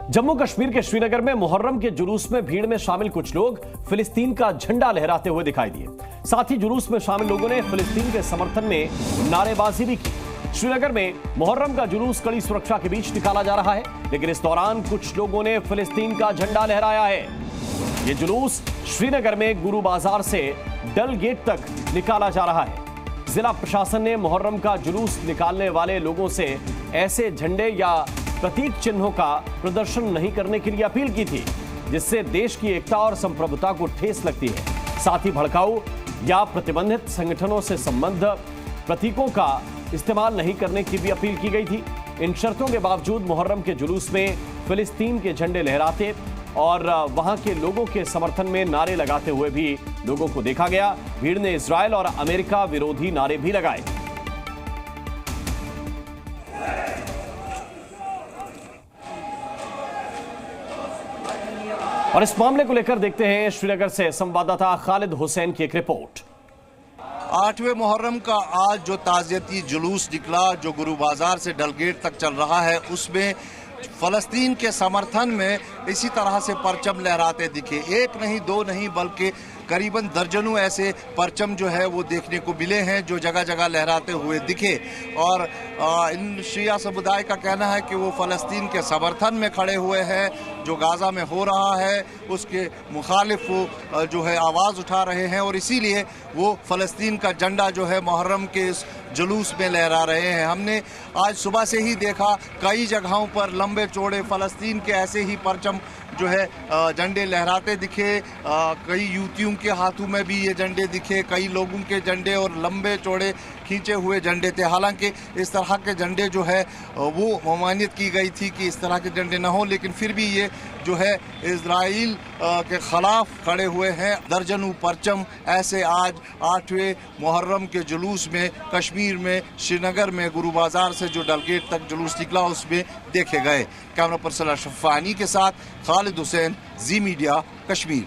जम्मू कश्मीर के श्रीनगर में मुहर्रम के जुलूस में भीड़ में शामिल कुछ लोग फिलिस्तीन का झंडा लहराते हुए दिखाई दिए। साथ ही जुलूस में शामिल लोगों ने फिलिस्तीन के समर्थन में नारेबाजी भी की। श्रीनगर में मुहर्रम का जुलूस कड़ी सुरक्षा के बीच निकाला जा रहा है, लेकिन इस दौरान कुछ लोगों ने फिलिस्तीन का झंडा लहराया है। यह जुलूस श्रीनगर में गुरु बाजार से डल गेट तक निकाला जा रहा है। जिला प्रशासन ने मुहर्रम का जुलूस निकालने वाले लोगों से ऐसे झंडे या प्रतीक चिन्हों का प्रदर्शन नहीं करने के लिए अपील की थी, जिससे देश की एकता और संप्रभुता को ठेस लगती है। साथ ही भड़काऊ या प्रतिबंधित संगठनों से संबद्ध प्रतीकों का इस्तेमाल नहीं करने की भी अपील की गई थी। इन शर्तों के बावजूद मुहर्रम के जुलूस में फिलिस्तीन के झंडे लहराते और वहां के लोगों के समर्थन में नारे लगाते हुए भी लोगों को देखा गया। भीड़ ने इजरायल और अमेरिका विरोधी नारे भी लगाए। और इस मामले को लेकर देखते हैं श्रीनगर से संवाददाता खालिद हुसैन की एक रिपोर्ट। 8वें मुहर्रम का आज जो ताज़ियती जुलूस निकला, जो गुरु बाजार से डलगेट तक चल रहा है, उसमें फलस्तीन के समर्थन में इसी तरह से परचम लहराते दिखे। एक नहीं, दो नहीं, बल्कि करीबन दर्जनों ऐसे परचम जो है वो देखने को मिले हैं, जो जगह जगह लहराते हुए दिखे। और इन शिया समुदाय का कहना है कि वो फ़लस्तीन के समर्थन में खड़े हुए हैं। जो गाज़ा में हो रहा है उसके मुखालिफ वो जो है आवाज़ उठा रहे हैं, और इसीलिए वो फ़लस्तीन का झंडा जो है मुहर्रम के इस जुलूस में लहरा रहे हैं। हमने आज सुबह से ही देखा कई जगहों पर लंबे चौड़े फ़लस्तीन के ऐसे ही परचम जो है झंडे लहराते दिखे। कई युवतियों के हाथों में भी ये झंडे दिखे, कई लोगों के झंडे और लंबे चौड़े खींचे हुए झंडे थे। हालांकि इस तरह के झंडे जो है वो ममानियत की गई थी कि इस तरह के झंडे ना हो, लेकिन फिर भी ये जो है इजराइल के खिलाफ खड़े हुए हैं। दर्जनों परचम ऐसे आज 8वें मुहर्रम के जुलूस में कश्मीर में श्रीनगर में गुरु बाजार से जो डलगेट तक जुलूस निकला उसमें देखे गए। कैमरा पर्सन अशरफ फानी के साथ खालिद हुसैन, जी मीडिया, कश्मीर।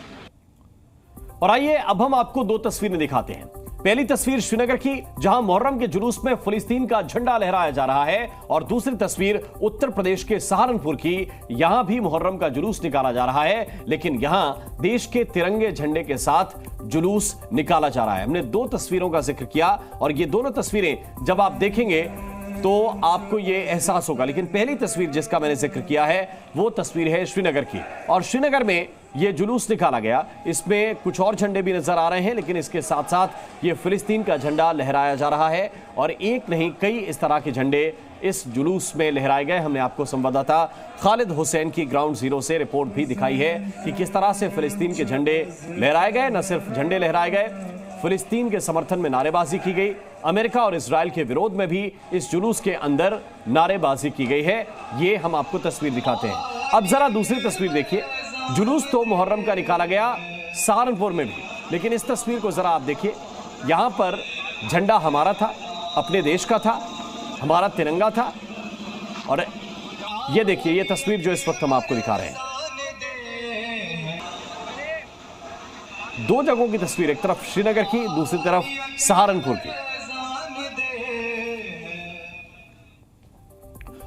और आइए अब हम आपको दो तस्वीरें दिखाते हैं। पहली तस्वीर श्रीनगर की, जहां मुहर्रम के जुलूस में फिलिस्तीन का झंडा लहराया जा रहा है, और दूसरी तस्वीर उत्तर प्रदेश के सहारनपुर की। यहां भी मुहर्रम का जुलूस निकाला जा रहा है, लेकिन यहां देश के तिरंगे झंडे के साथ जुलूस निकाला जा रहा है। हमने दो तस्वीरों का जिक्र किया, और ये दोनों तस्वीरें जब आप देखेंगे तो आपको ये एहसास होगा। लेकिन पहली तस्वीर जिसका मैंने जिक्र किया है वो तस्वीर है श्रीनगर की, और श्रीनगर में ये जुलूस निकाला गया। इसमें कुछ और झंडे भी नजर आ रहे हैं, लेकिन इसके साथ साथ ये फिलिस्तीन का झंडा लहराया जा रहा है, और एक नहीं कई इस तरह के झंडे इस जुलूस में लहराए गए। हमने आपको संवाददाता खालिद हुसैन की ग्राउंड जीरो से रिपोर्ट भी दिखाई है कि किस तरह से फिलिस्तीन के झंडे लहराए गए। न सिर्फ झंडे लहराए गए, फिलिस्तीन के समर्थन में नारेबाजी की गई। अमेरिका और इजराइल के विरोध में भी इस जुलूस के अंदर नारेबाजी की गई है। ये हम आपको तस्वीर दिखाते हैं। अब जरा दूसरी तस्वीर देखिए। जुलूस तो मुहर्रम का निकाला गया सहारनपुर में भी, लेकिन इस तस्वीर को जरा आप देखिए। यहां पर झंडा हमारा था, अपने देश का था, हमारा तिरंगा था। और ये देखिए, ये तस्वीर जो इस वक्त हम आपको दिखा रहे हैं, दो जगहों की तस्वीर, एक तरफ श्रीनगर की, दूसरी तरफ सहारनपुर की।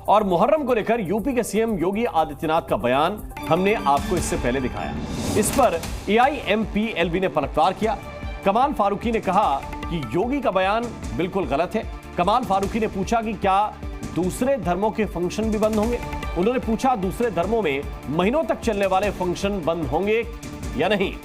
और मुहर्रम को लेकर यूपी के सीएम योगी आदित्यनाथ का बयान हमने आपको इससे पहले दिखाया। इस पर एआईएमपीएलबी ने पलटवार किया। कमाल फारूकी ने कहा कि योगी का बयान बिल्कुल गलत है। कमाल फारूकी ने पूछा कि क्या दूसरे धर्मों के फंक्शन भी बंद होंगे। उन्होंने पूछा दूसरे धर्मों में महीनों तक चलने वाले फंक्शन बंद होंगे या नहीं।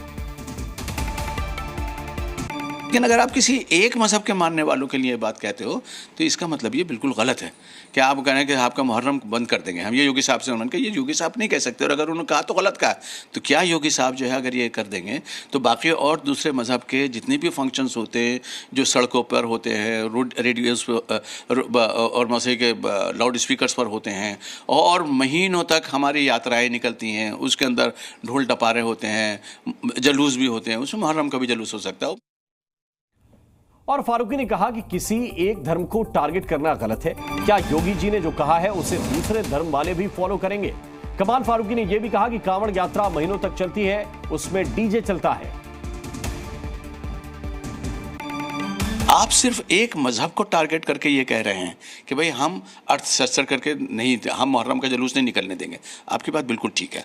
लेकिन अगर आप किसी एक मजहब के मानने वालों के लिए बात कहते हो तो इसका मतलब ये बिल्कुल गलत है कि आप कहें कि आपका मुहर्रम बंद कर देंगे हम। ये योगी साहब से उन्होंने कहा, ये योगी साहब नहीं कह सकते, और अगर उन्होंने कहा तो गलत कहा। तो क्या योगी साहब जो है अगर ये कर देंगे तो बाकी और दूसरे मजहब के जितने भी फंक्शंस होते हैं जो सड़कों पर होते हैं, रेडियोस और मसीह के लाउड स्पीकर्स पर होते हैं, और महीनों तक हमारी यात्राएँ निकलती हैं, उसके अंदर ढोल टपारे होते हैं, जलूस भी होते हैं, उसमें मुहर्रम का भी जलूस हो सकता है। और फारूकी ने कहा कि किसी एक धर्म को टारगेट करना गलत है। क्या योगी जी ने जो कहा है उसे दूसरे धर्म वाले भी फॉलो करेंगे? कमाल फारूकी ने यह भी कहा कि कांवड़ यात्रा महीनों तक चलती है, उसमें डीजे चलता है। आप सिर्फ एक मजहब को टारगेट करके ये कह रहे हैं कि भाई हम अर्थशास्त्र करके नहीं, हम मुहर्रम का जुलूस नहीं निकलने देंगे। आपकी बात बिल्कुल ठीक है।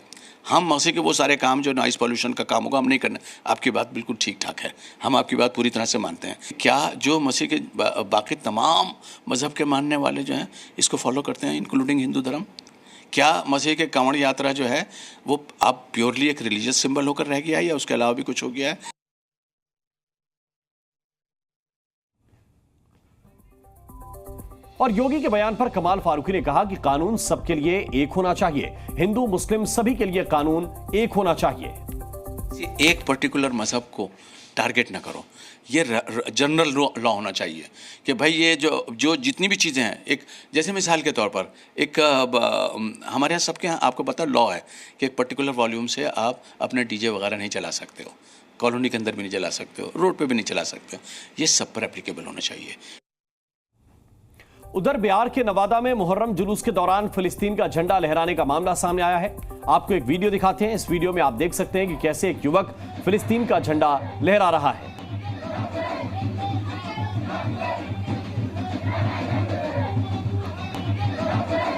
हम मसीह के वो सारे काम जो नॉइस पॉल्यूशन का काम होगा हम नहीं करना, आपकी बात बिल्कुल ठीक ठाक है, हम आपकी बात पूरी तरह से मानते हैं। क्या जो मसीह के बाकी तमाम मजहब के मानने वाले जो हैं इसको फॉलो करते हैं, इंक्लूडिंग हिंदू धर्म? क्या मसीह के कांवड़ यात्रा जो है वो अब प्योरली एक रिलीजियस सिंबल होकर रह गया है या उसके अलावा भी कुछ हो गया है? और योगी के बयान पर कमाल फारूकी ने कहा कि कानून सबके लिए एक होना चाहिए, हिंदू मुस्लिम सभी के लिए कानून एक होना चाहिए। एक पर्टिकुलर मजहब को टारगेट ना करो, ये जनरल लॉ होना चाहिए कि भाई ये जो जितनी भी चीज़ें हैं, एक जैसे मिसाल के तौर पर एक हमारे यहाँ सबके यहाँ आपको पता लॉ है कि एक पर्टिकुलर वॉल्यूम से आप अपने डीजे वगैरह नहीं चला सकते हो, कॉलोनी के अंदर भी नहीं चला सकते हो, रोड पे भी नहीं चला सकते हो, ये सब पर एप्लीकेबल होना चाहिए। उधर बिहार के नवादा में मुहर्रम जुलूस के दौरान फिलिस्तीन का झंडा लहराने का मामला सामने आया है। आपको एक वीडियो दिखाते हैं। इस वीडियो में आप देख सकते हैं कि कैसे एक युवक फिलिस्तीन का झंडा लहरा रहा है।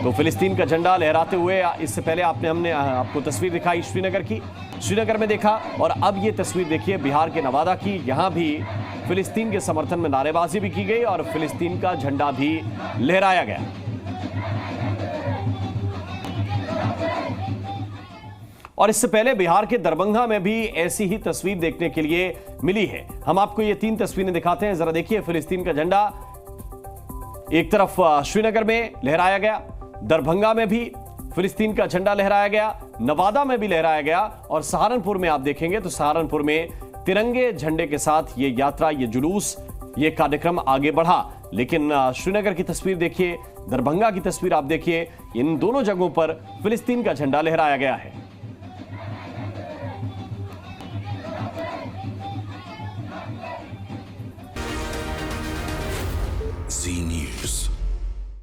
तो फिलिस्तीन का झंडा लहराते हुए, इससे पहले हमने आपको तस्वीर दिखाई श्रीनगर की, श्रीनगर में देखा, और अब ये तस्वीर देखिए बिहार के नवादा की। यहां भी फिलिस्तीन के समर्थन में नारेबाजी भी की गई और फिलिस्तीन का झंडा भी लहराया गया। और इससे पहले बिहार के दरभंगा में भी ऐसी ही तस्वीर देखने के लिए मिली है। हम आपको ये 3 तस्वीरें दिखाते हैं, जरा देखिए। फिलिस्तीन का झंडा एक तरफ श्रीनगर में लहराया गया, दरभंगा में भी फिलिस्तीन का झंडा लहराया गया, नवादा में भी लहराया गया, और सहारनपुर में आप देखेंगे तो सहारनपुर में तिरंगे झंडे के साथ ये यात्रा, ये जुलूस, ये कार्यक्रम आगे बढ़ा। लेकिन श्रीनगर की तस्वीर देखिए, दरभंगा की तस्वीर आप देखिए, इन दोनों जगहों पर फिलिस्तीन का झंडा लहराया गया है। Z News.